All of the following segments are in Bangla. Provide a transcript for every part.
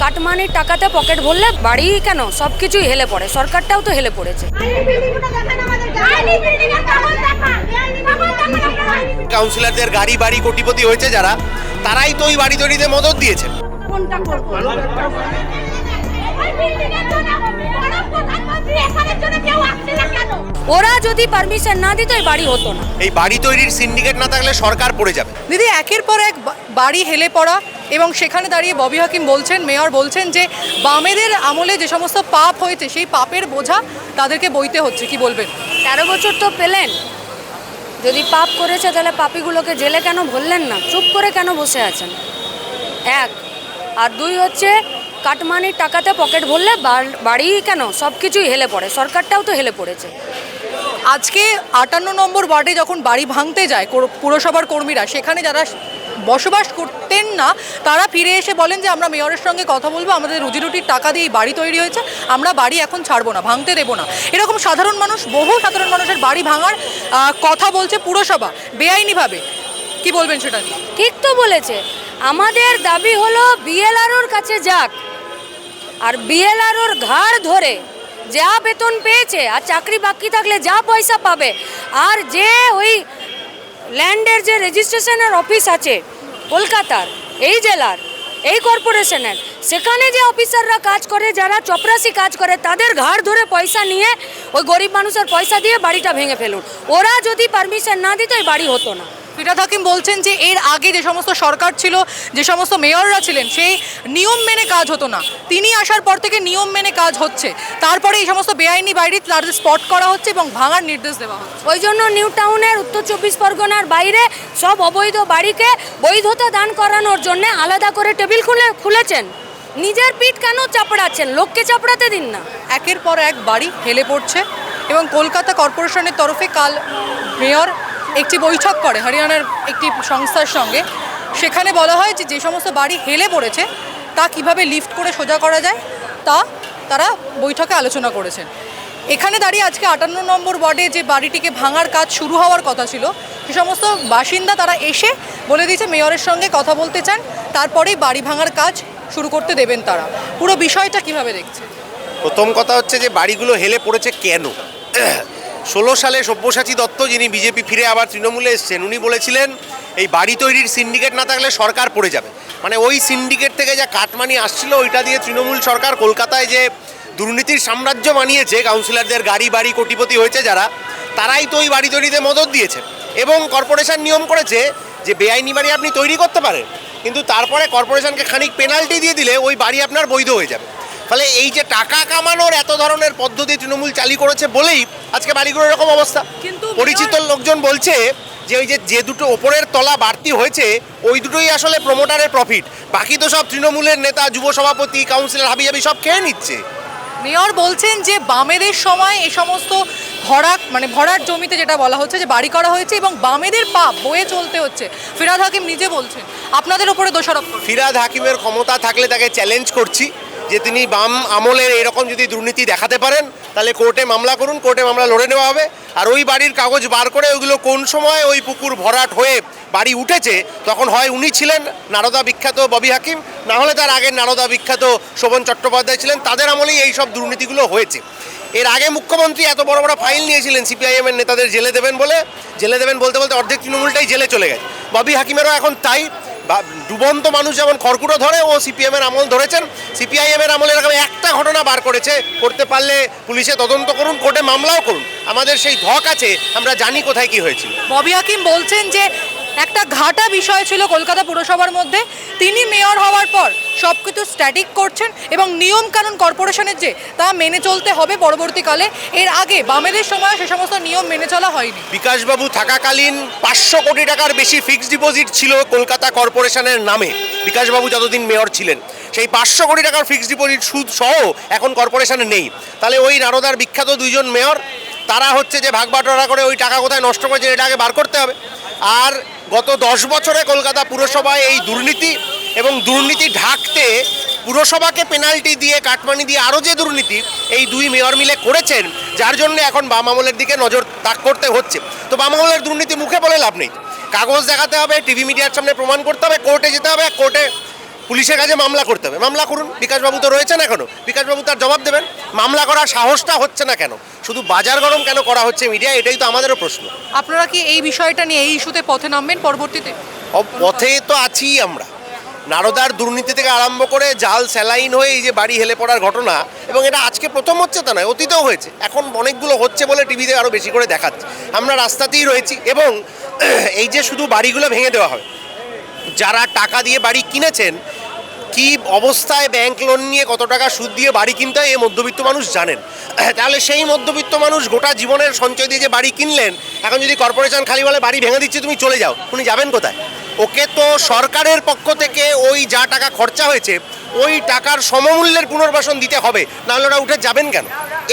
কাটমানির টাকাতে পকেট ভরলে বাড়ি কেন সবকিছুই হেলে পড়ে, সরকারটাও তো হেলে পড়েছে। কাউন্সিলরদের গাড়ি বাড়ি কোটিপতি হয়েছে যারা, তারাই তো ওই বাড়ি তৈরিতে মদত দিয়েছেন। কোনটা করব? ওরা যদি পারমিশন না দিত এই বাড়ি হতো না। এই বাড়ি তৈরির সিন্ডিকেট না থাকলে সরকার পড়ে যাবে। দিদি, একের পর এক বাড়ি হেলে পড়া এবং সেখানে দাঁড়িয়ে ববি হাকিম বলছেন, মেয়র বলছেন যে বামেদের আমলে যে সমস্ত পাপ হয়েছে সেই পাপের বোঝা তাদেরকে বইতে হচ্ছে। কি বলবেন? 13 বছর তো পেলেন, যদি পাপ করেছে তাহলে পাপীগুলোকে জেলে কেন ভরলেন না? চুপ করে কেন বসে আছেন? এক আর দুই হচ্ছে কাটমানির টাকাতে পকেট ভরলে বাড়ি কেন সবকিছুই হেলে পড়ে, সরকারটাও তো হেলে পড়েছে। আজকে 58 নম্বর ওয়ার্ডে যখন বাড়ি ভাঙতে যায় পুরসভার কর্মীরা, সেখানে যারা বসবাস করতেন না তারা ফিরে এসে বলেন যে আমরা মেয়রের সঙ্গে কথা বলবো, আমাদের রুজিরুটির টাকা দিয়ে বাড়ি তৈরি হয়েছে, আমরা বাড়ি এখন ছাড়বো না, ভাঙতে দেবো না। এরকম সাধারণ মানুষ, বহু সাধারণ মানুষের বাড়ি ভাঙার কথা বলছে পুরসভা বেআইনিভাবে। কি বলবেন সেটা নিয়ে? ঠিক তো বলেছে। আমাদের দাবি হলো বিএলআরওর কাছে যাক, আর বিএলআরওর ঘাড় ধরে যা বেতন পেয়েছে আর চাকরি বাকি থাকলে যা পয়সা পাবে, আর যে ওই ল্যান্ডের যে রেজিস্ট্রেশনের অফিস আছে কলকাতার, এই জেলার, এই কর্পোরেশনের, সেখানে যে অফিসাররা কাজ করে, যারা চপরাসি কাজ করে, তাদের ঘাড় ধরে পয়সা নিয়ে ওই গরিব মানুষের পয়সা দিয়ে বাড়িটা ভেঙে ফেলুন। ওরা যদি পারমিশন না দিত এই বাড়ি হতো না। ফিরহাদ হাকিম বলছেন যে এর আগে যে সমস্ত সরকার ছিল, যে সমস্ত মেয়ররা ছিলেন, সেই নিয়ম মেনে কাজ হতো না। তিনি আসার পর থেকে নিয়ম মেনে কাজ হচ্ছে, তারপরে এই সমস্ত বেআইনি বাড়ি তাদের স্পট করা হচ্ছে এবং ভাঙার নির্দেশ দেওয়া হচ্ছে। ওই জন্য নিউ টাউনের উত্তর 24 পরগনার বাইরে সব অবৈধ বাড়িকে বৈধতা দান করানোর জন্য আলাদা করে টেবিল খুলেছেন। নিজের পিঠ কেন চাপড়াচ্ছেন? লোককে চাপড়াতে দিন না। একের পর এক বাড়ি হেলে পড়ছে এবং কলকাতা কর্পোরেশনের তরফে কাল মেয়র একটি বৈঠক করে হরিয়ানার একটি সংস্থার সঙ্গে। সেখানে বলা হয় যে সমস্ত বাড়ি হেলে পড়েছে তা কিভাবে লিফট করে সোজা করা যায় তা তারা বৈঠকে আলোচনা করেছেন। এখানে দাঁড়িয়ে আজকে 58 নম্বর ওয়ার্ডে যে বাড়িটিকে ভাঙার কাজ শুরু হওয়ার কথা ছিল, সে সমস্ত বাসিন্দা তারা এসে বলে দিয়েছে মেয়রের সঙ্গে কথা বলতে চান, তারপরেই বাড়ি ভাঙার কাজ শুরু করতে দেবেন তারা। পুরো বিষয়টা কিভাবে দেখছে? প্রথম কথা হচ্ছে যে বাড়িগুলো হেলে পড়েছে কেন। 16 সালে সব্যসাচী দত্ত, যিনি বিজেপি ফিরে আবার তৃণমূলে এসছেন, উনি বলেছিলেন এই বাড়ি তৈরির সিন্ডিকেট না থাকলে সরকার পড়ে যাবে। মানে ওই সিন্ডিকেট থেকে যা কাটমানি আসছিল ওইটা দিয়ে তৃণমূল সরকার কলকাতায় যে দুর্নীতির সাম্রাজ্য বানিয়েছে, কাউন্সিলরদের গাড়ি বাড়ি কোটিপতি হয়েছে যারা, তারাই তো ওই বাড়ি তৈরিতে মদত দিয়েছে। এবং কর্পোরেশন নিয়ম করেছে যে বেআইনি বাড়ি আপনি তৈরি করতে পারেন, কিন্তু তারপরে কর্পোরেশনকে খানিক পেনাল্টি দিয়ে দিলে ওই বাড়ি আপনার বৈধ হয়ে যাবে। ফলে এই যে টাকা কামানোর এত ধরনের পদ্ধতি তৃণমূল চালু করেছে বলেই আজকে বাড়িগুলোর এরকম অবস্থা। কিন্তু পরিচিত লোকজন বলছে যে ওই যে দুটো ওপরের তলা বাড়তি হয়েছে ওই দুটোই আসলে প্রমোটারের প্রফিট, বাকি তো সব তৃণমূলের নেতা, যুব সভাপতি, কাউন্সিলর হাবিজাবি সব খেয়ে নিচ্ছে। মেয়র বলছেন যে বামেদের সময় এই সমস্ত ভরাট জমিতে যেটা বলা হচ্ছে যে বাড়ি করা হয়েছে এবং বামেদের পাপ বয়ে চলতে হচ্ছে। ফিরহাদ হাকিম নিজে বলছেন আপনাদের উপরে দোষারোপ করছেন। ফিরহাদ হাকিমের ক্ষমতা থাকলে তাকে চ্যালেঞ্জ করছি যে তিনি বাম আমলের এরকম যদি দুর্নীতি দেখাতে পারেন তাহলে কোর্টে মামলা করুন, কোর্টে মামলা লড়ে নেওয়া হবে। আর ওই বাড়ির কাগজ বার করে ওইগুলো কোন সময় ওই পুকুর ভরাট হয়ে বাড়ি উঠেছে, তখন হয় উনি ছিলেন নারদা বিখ্যাত ববি হাকিম, না হলে তার আগের নারদা বিখ্যাত শোভন চট্টোপাধ্যায় ছিলেন, তাদের আমলেই এই সব দুর্নীতিগুলো হয়েছে। এর আগে মুখ্যমন্ত্রী এত বড় বড় ফাইল নিয়েছিলেন সিপিআইএমের নেতাদের জেলে দেবেন বলতে বলতে অর্ধেক তৃণমূলটাই জেলে চলে গেছে। ববি হাকিমেরও এখন তাই। ডুবন্ত মানুষ যেমন খড়কুটো ধরে, ও সিপিএমের আমল ধরেছেন। সিপিআইএমের আমলে এরকম একটা ঘটনা বার করতে পারলে পুলিশে তদন্ত করুন, কোর্টে মামলাও করুন, আমাদের সেই ধক আছে, আমরা জানি কোথায় কি হয়েছিল। ববি হাকিম বলছেন যে একটা ঘাটা বিষয় ছিল কলকাতা পুরসভার মধ্যে, তিনি মেয়র হওয়ার পর সব কিছু স্ট্যাটিক করছেন এবং নিয়ম কানুন কর্পোরেশনের যে তা মেনে চলতে হবে পরবর্তীকালে। এর আগে বামেদের সময় সে সমস্ত নিয়ম মেনে চলা হয়নি। বিকাশবাবু থাকাকালীন 500 কোটি টাকার বেশি ফিক্সড ডিপোজিট ছিল কলকাতা কর্পোরেশনের নামে। বিকাশবাবু যতদিন মেয়র ছিলেন সেই 500 কোটি টাকার ফিক্সড ডিপোজিট সুদ সহ এখন কর্পোরেশনে নেই। তাহলে ওই নারদার বিখ্যাত দুইজন মেয়র, তারা হচ্ছে যে ভাগ বাটোয়ারা করে ওই টাকা কোথায় নষ্ট করেছে এটা আগে বার করতে হবে। আর গত 10 বছরে কলকাতা পুরসভায় এই দুর্নীতি এবং দুর্নীতি ঢাকতে পুরসভাকে পেনাল্টি দিয়ে, কাটমানি দিয়ে আরও যে দুর্নীতি এই দুই মেয়র মিলে করেছেন, যার জন্য এখন বাম আমলের দিকে নজর তাক করতে হচ্ছে। তো বাম আমলের দুর্নীতি মুখে বলে লাভ নেই। কাগজ দেখাতে হবে, টিভি মিডিয়ার সামনে প্রমাণ করতে হবে, কোর্টে যেতে হবে, কোর্টে পুলিশের কাছে মামলা করতে হবে। মামলা করুন, বিকাশবাবু তো রয়েছেন এখনো, বিকাশবাবু তার জবাব দেবেন। মামলা করার সাহসটা হচ্ছে না কেন? শুধু বাজার গরম কেন করা হচ্ছে মিডিয়া? এটাই তো আমাদেরও প্রশ্ন। আপনারা কি এই বিষয়টা নিয়ে এই ইস্যুতে পথে নামবেন পরবর্তীতে? পথে তো আছি আমরা। নারদার দুর্নীতি থেকে আরম্ভ করে জাল স্যালাইন হয়ে এই যে বাড়ি হেলে পড়ার ঘটনা, এবং এটা আজকে প্রথম হচ্ছে তা নয়, অতীতেও হয়েছে, এখন অনেকগুলো হচ্ছে বলে টিভিতে আরও বেশি করে দেখাচ্ছে। আমরা রাস্তাতেই রয়েছি, এবং এই যে শুধু বাড়িগুলো ভেঙে দেওয়া হবে, যারা টাকা দিয়ে বাড়ি কিনেছেন, কি অবস্থায় ব্যাংক লোন নিয়ে কত টাকা সুদ দিয়ে বাড়ি কিনতে হয়, এই মধ্যবিত্ত মানুষ জানেন। তাহলে সেই মধ্যবিত্ত মানুষ গোটা জীবনের সঞ্চয় দিয়ে যে বাড়ি কিনলেন, এখন যদি কর্পোরেশন খালি বলে বাড়ি ভেঙে দিচ্ছে তুমি চলে যাও, উনি যাবেন কোথায়? ওকে তো সরকারের পক্ষ থেকে ওই যা টাকা খরচা হয়েছে ওই টাকার সমমূল্যের পুনর্বাসন দিতে হবে, নাহলে ওরা উঠে যাবেন কেন?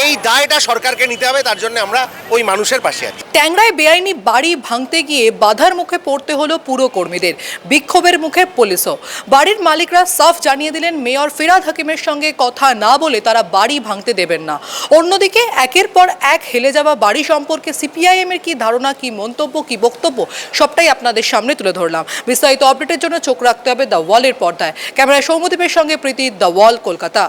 এই দায়টা সরকারকে নিতে হবে, তার জন্য আমরা ওই মানুষের পাশে আছি। ট্যাংরায় বেআইনি বাড়ি ভাঙতে গিয়ে বাধার মুখে পড়তে হলো পুরকর্মীদের, বিক্ষোভের মুখে পুলিশও। বাড়ির মালিকরা সাফ জানিয়ে দিলেন মেয়র ফিরহাদ হাকিমের সঙ্গে কথা না বলে তারা বাড়ি ভাঙতে দেবেন না। অন্যদিকে একের পর এক হেলে যাওয়া বাড়ি সম্পর্কে সিপিআইএম এর কি ধারণা, কি মন্তব্য, কি বক্তব্য, সবটাই আপনাদের সামনে তুলে ধরলাম। বিস্তারিত আপডেটের জন্য চোখ রাখতে হবে দ্য ওয়ালের পর্দায়। ক্যামেরায় সৌম্যদীপের সঙ্গে প্রীতি, দ্য ওয়াল, কলকাতা।